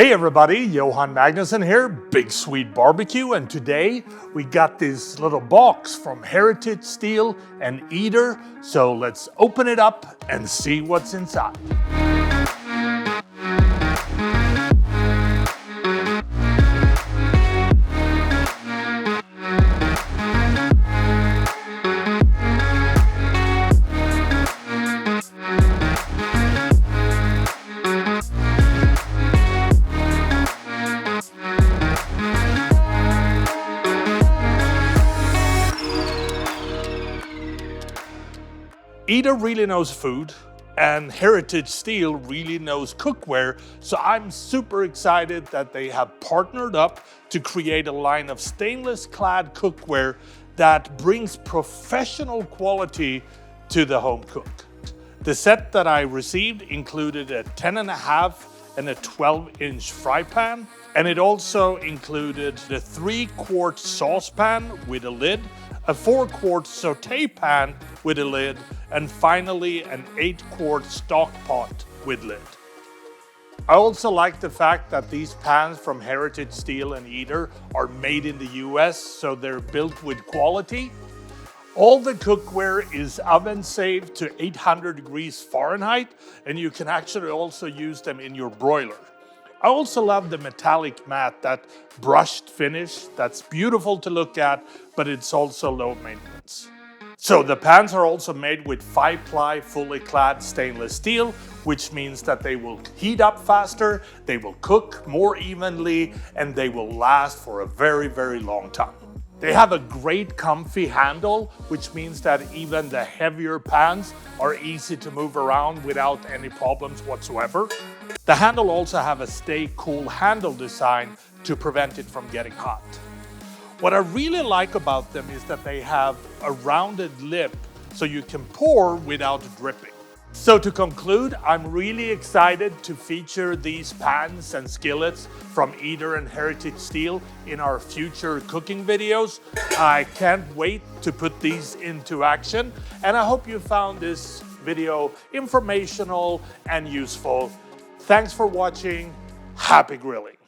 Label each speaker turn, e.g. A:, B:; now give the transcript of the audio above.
A: Hey everybody, Johan Magnusson here, Big Swede BBQ, and today we got this little box from Heritage Steel and Eater, so let's open it up and see what's inside. Eater really knows food, and Heritage Steel really knows cookware, so I'm super excited that they have partnered up to create a line of stainless clad cookware that brings professional quality to the home cook. The set that I received included a 10.5 and a 12-inch fry pan, and it also included the 3-quart saucepan with a lid, a 4-quart saute pan with a lid, and finally an 8-quart stock pot with lid. I also like the fact that these pans from Heritage Steel and Eater are made in the US, so they're built with quality. All the cookware is oven safe to 800 degrees Fahrenheit, and you can actually also use them in your broiler. I also love the metallic matte, that brushed finish. That's beautiful to look at, but it's also low maintenance. So the pans are also made with 5-ply fully clad stainless steel, which means that they will heat up faster, they will cook more evenly, and they will last for a very, very long time. They have a great comfy handle, which means that even the heavier pans are easy to move around without any problems whatsoever. The handle also have a stay cool handle design to prevent it from getting hot. What I really like about them is that they have a rounded lip so you can pour without dripping. So to conclude, I'm really excited to feature these pans and skillets from Eater and Heritage Steel in our future cooking videos. I can't wait to put these into action, and I hope you found this video informational and useful. Thanks for watching. Happy grilling.